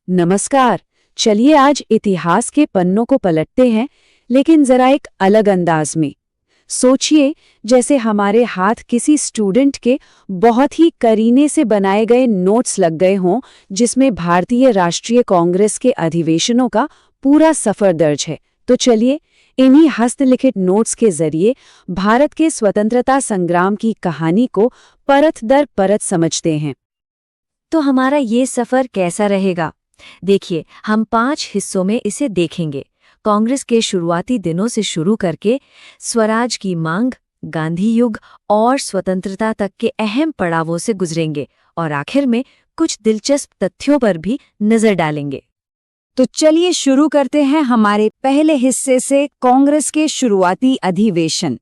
नमस्कार। चलिए आज इतिहास के पन्नों को पलटते हैं, लेकिन जरा एक अलग अंदाज में। सोचिए जैसे हमारे हाथ किसी स्टूडेंट के बहुत ही करीने से बनाए गए नोट्स लग गए हों, जिसमें भारतीय राष्ट्रीय कांग्रेस के अधिवेशनों का पूरा सफर दर्ज है। तो चलिए इन्हीं हस्तलिखित नोट्स के जरिए भारत के स्वतंत्रता संग्राम की कहानी को परत दर परत समझते हैं। तो हमारा ये सफर कैसा रहेगा? देखिए, हम 5 हिस्सों में इसे देखेंगे। कांग्रेस के शुरुआती दिनों से शुरू करके स्वराज की मांग, गांधी युग और स्वतंत्रता तक के अहम पड़ावों से गुजरेंगे और आखिर में कुछ दिलचस्प तथ्यों पर भी नजर डालेंगे। तो चलिए शुरू करते हैं हमारे पहले हिस्से से, कांग्रेस के शुरुआती अधिवेशन।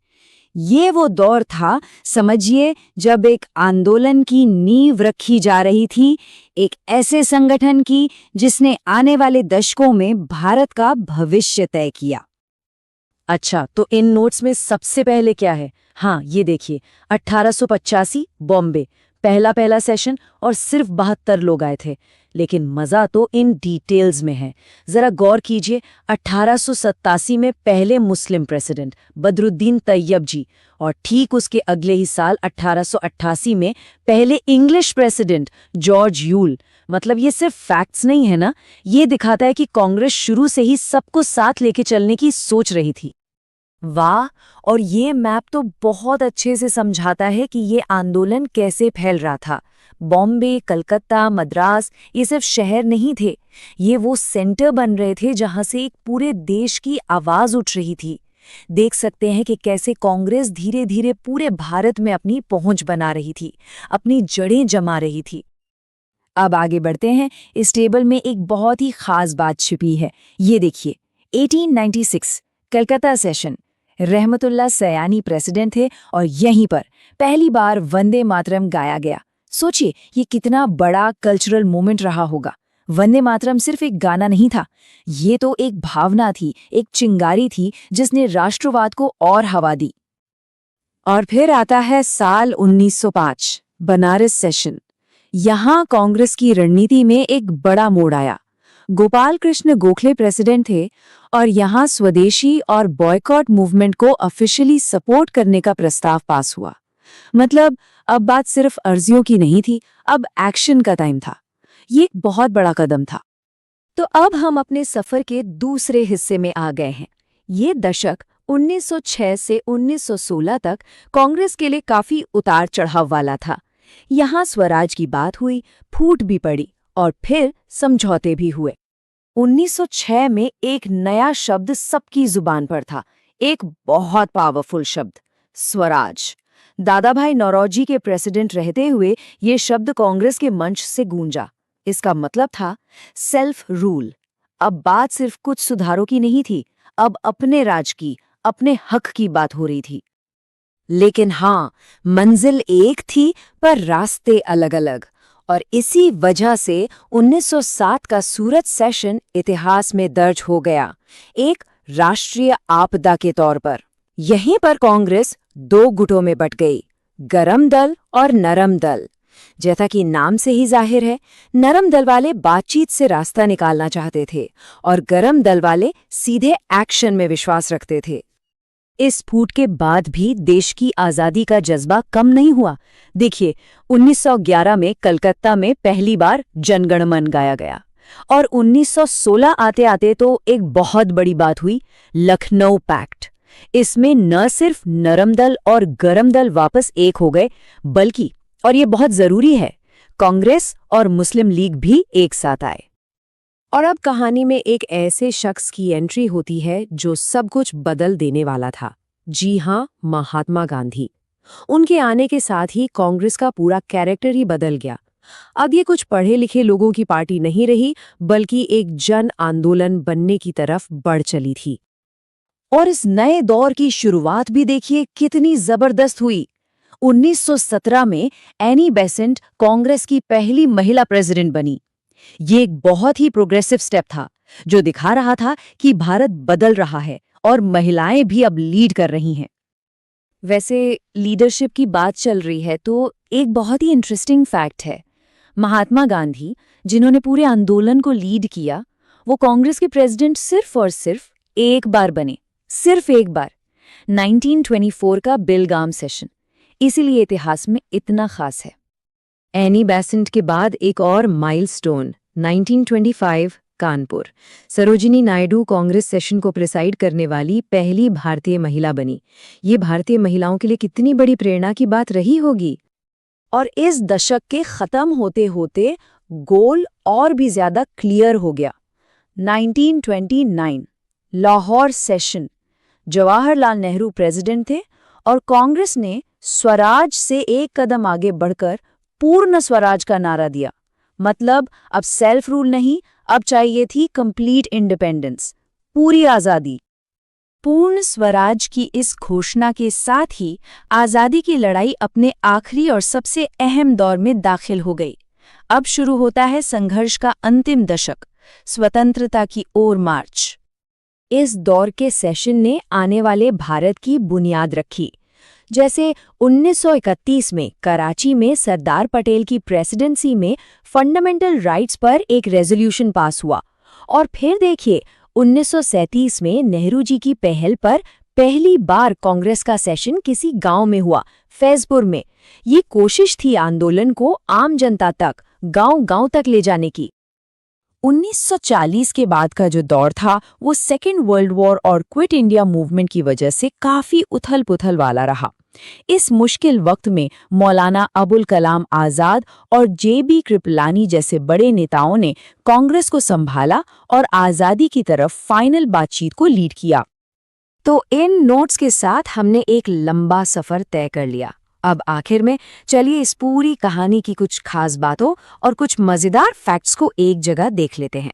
ये वो दौर था, समझिए, जब एक आंदोलन की नींव रखी जा रही थी, एक ऐसे संगठन की जिसने आने वाले दशकों में भारत का भविष्य तय किया। अच्छा, तो इन नोट्स में सबसे पहले क्या है? हाँ, ये देखिए, 1885 बॉम्बे, पहला सेशन और सिर्फ 72 लोग आए थे। लेकिन मजा तो इन डिटेल्स में है। जरा गौर कीजिए, 1887 में पहले मुस्लिम प्रेसिडेंट बदरुद्दीन तैयब जी, और ठीक उसके अगले ही साल 1888 में पहले इंग्लिश प्रेसिडेंट जॉर्ज यूल। मतलब ये सिर्फ फैक्ट्स नहीं है ना, ये दिखाता है कि कांग्रेस शुरू से ही सबको साथ लेके चलने की सोच रही थी। वाह! और ये मैप तो बहुत अच्छे से समझाता है कि ये आंदोलन कैसे फैल रहा था। बॉम्बे, कलकत्ता, मद्रास, ये सिर्फ शहर नहीं थे, ये वो सेंटर बन रहे थे जहां से एक पूरे देश की आवाज उठ रही थी। देख सकते हैं कि कैसे कांग्रेस धीरे धीरे पूरे भारत में अपनी पहुंच बना रही थी, अपनी जड़ें जमा रही थी। अब आगे बढ़ते हैं। इस टेबल में एक बहुत ही खास बात छिपी है। ये देखिए, 1896 कलकत्ता सेशन, रहमतुल्लाह सयानी प्रेसिडेंट थे और यहीं पर पहली बार वंदे मातरम गाया गया। सोचिए ये कितना बड़ा कल्चरल मूवमेंट रहा होगा। वंदे मातरम सिर्फ एक गाना नहीं था, ये तो एक भावना थी, एक चिंगारी थी जिसने राष्ट्रवाद को और हवा दी। और फिर आता है साल 1905, बनारस सेशन। यहाँ कांग्रेस की रणनीति में एक बड़ा मोड़ आया। गोपाल कृष्ण गोखले प्रेसिडेंट थे और यहाँ स्वदेशी और बॉयकॉट मूवमेंट को ऑफिशियली सपोर्ट करने का प्रस्ताव पास हुआ। मतलब अब बात सिर्फ अर्जियों की नहीं थी, अब एक्शन का टाइम था। ये एक बहुत बड़ा कदम था। तो अब हम अपने सफर के दूसरे हिस्से में आ गए हैं। ये दशक 1906 से 1916 तक कांग्रेस के लिए काफी उतार चढ़ाव वाला था। यहाँ स्वराज की बात हुई, फूट भी पड़ी और फिर समझौते भी हुए। 1906 में एक नया शब्द सबकी जुबान पर था, एक बहुत पावरफुल शब्द, स्वराज। दादाभाई नौरोजी के प्रेसिडेंट रहते हुए ये शब्द कांग्रेस के मंच से गूंजा। इसका मतलब था सेल्फ रूल। अब बात सिर्फ कुछ सुधारों की नहीं थी, अब अपने राज की, अपने हक की बात हो रही थी। लेकिन हाँ, मंजिल एक थी पर रास्ते अलग अलग। और इसी वजह से 1907 का सूरत सेशन इतिहास में दर्ज हो गया, एक राष्ट्रीय आपदा के तौर पर। यहीं पर कांग्रेस 2 गुटों में बट गई, गरम दल और नरम दल। जैसा कि नाम से ही जाहिर है, नरम दल वाले बातचीत से रास्ता निकालना चाहते थे और गरम दल वाले सीधे एक्शन में विश्वास रखते थे। इस फूट के बाद भी देश की आजादी का जज्बा कम नहीं हुआ। देखिए, 1911 में कलकत्ता में पहली बार जन गण मन गाया गया और 1916 आते आते तो एक बहुत बड़ी बात हुई, लखनऊ पैक्ट। इसमें न सिर्फ नरम दल और गरम दल वापस एक हो गए, बल्कि, और ये बहुत जरूरी है, कांग्रेस और मुस्लिम लीग भी एक साथ आए। और अब कहानी में एक ऐसे शख्स की एंट्री होती है जो सब कुछ बदल देने वाला था। जी हाँ, महात्मा गांधी। उनके आने के साथ ही कांग्रेस का पूरा कैरेक्टर ही बदल गया। अब ये कुछ पढ़े लिखे लोगों की पार्टी नहीं रही, बल्कि एक जन आंदोलन बनने की तरफ बढ़ चली थी। और इस नए दौर की शुरुआत भी देखिए कितनी जबरदस्त हुई। 1917 में एनी बेसेंट कांग्रेस की पहली महिला प्रेसिडेंट बनी। ये एक बहुत ही प्रोग्रेसिव स्टेप था, जो दिखा रहा था कि भारत बदल रहा है और महिलाएं भी अब लीड कर रही हैं। वैसे लीडरशिप की बात चल रही है तो एक बहुत ही इंटरेस्टिंग फैक्ट है। महात्मा गांधी, जिन्होंने पूरे आंदोलन को लीड किया, वो कांग्रेस के प्रेसिडेंट सिर्फ और सिर्फ एक बार बने, सिर्फ एक बार, 1924 का बेलगाम सेशन। इसीलिए इतिहास में इतना खास है। एनी बेसेंट के बाद एक और माइलस्टोन, 1925 कानपुर। सरोजिनी नायडू कांग्रेस सेशन को प्रिसाइड करने वाली पहली भारतीय महिला बनी। ये भारतीय महिलाओं के लिए कितनी बड़ी प्रेरणा की बात रही होगी। और इस दशक के खत्म होते होते गोल और भी ज्यादा क्लियर हो गया। 1929 लाहौर सेशन। जवाहरलाल नेहरू प्रेसिडेंट थे और कांग्रेस ने स्वराज से एक कदम आगे बढ़कर पूर्ण स्वराज का नारा दिया। मतलब अब सेल्फ रूल नहीं, अब चाहिए थी कंप्लीट इंडिपेंडेंस, पूरी आजादी। पूर्ण स्वराज की इस घोषणा के साथ ही आजादी की लड़ाई अपने आखिरी और सबसे अहम दौर में दाखिल हो गई। अब शुरू होता है संघर्ष का अंतिम दशक, स्वतंत्रता की ओर मार्च। इस दौर के सेशन ने आने वाले भारत की बुनियाद रखी। जैसे 1931 में कराची में सरदार पटेल की प्रेसिडेंसी में फंडामेंटल राइट्स पर एक रेजोल्यूशन पास हुआ, और फिर देखिए 1937 में नेहरू जी की पहल पर पहली बार कांग्रेस का सेशन किसी गांव में हुआ, फैजपुर में। ये कोशिश थी आंदोलन को आम जनता तक, गांव-गांव तक ले जाने की। 1940 के बाद का जो दौर था वो सेकेंड वर्ल्ड वॉर और क्विट इंडिया मूवमेंट की वजह से काफी उथल-पुथल वाला रहा। इस मुश्किल वक्त में मौलाना अबुल कलाम आजाद और जेबी कृपलानी जैसे बड़े नेताओं ने कांग्रेस को संभाला और आजादी की तरफ फाइनल बातचीत को लीड किया। तो इन नोट्स के साथ हमने एक लंबा सफर तय कर लिया। अब आखिर में चलिए इस पूरी कहानी की कुछ खास बातों और कुछ मजेदार फैक्ट्स को एक जगह देख लेते हैं।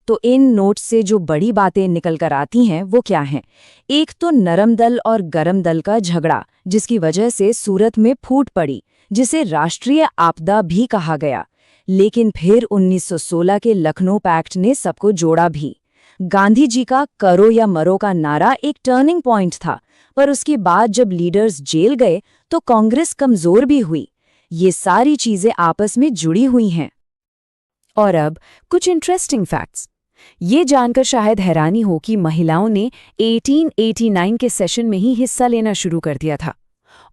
तो इन नोट्स से जो बड़ी बातें निकल कर आती हैं वो क्या हैं? एक तो नरम दल और गरम दल का झगड़ा, जिसकी वजह से सूरत में फूट पड़ी, जिसे राष्ट्रीय आपदा भी कहा गया। लेकिन फिर 1916 के लखनऊ पैक्ट ने सबको जोड़ा भी। गांधी जी का करो या मरो का नारा एक टर्निंग पॉइंट था, पर उसके बाद जब लीडर्स जेल गए तो कांग्रेस कमजोर भी हुई। ये सारी चीजें आपस में जुड़ी हुई हैं। और अब कुछ इंटरेस्टिंग फैक्ट्स। ये जानकर शायद हैरानी हो कि महिलाओं ने 1889 के सेशन में ही हिस्सा लेना शुरू कर दिया था।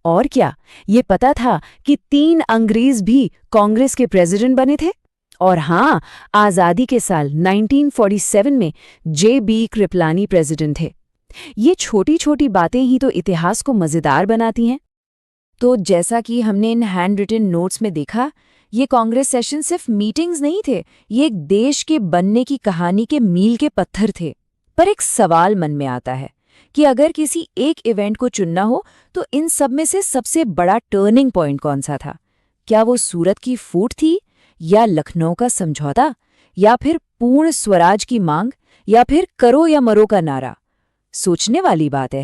और क्या ये पता था कि 3 अंग्रेज भी कांग्रेस के प्रेसिडेंट बने थे? और हाँ, आजादी के साल 1947 में जेबी कृपलानी प्रेसिडेंट थे। ये छोटी छोटी बातें ही तो इतिहास को मजेदार बनाती हैं। तो जैसा कि हमने इन हैंड रिटन नोट्स में देखा, ये कांग्रेस सेशन सिर्फ मीटिंग्स नहीं थे, ये एक देश के बनने की कहानी के मील के पत्थर थे। पर एक सवाल मन में आता है कि अगर किसी एक इवेंट को चुनना हो तो इन सब में से सबसे बड़ा टर्निंग पॉइंट कौन सा था? क्या वो सूरत की फूट थी, या लखनऊ का समझौता, या फिर पूर्ण स्वराज की मांग, या फिर करो या मरो का नारा? सोचने वाली बात है।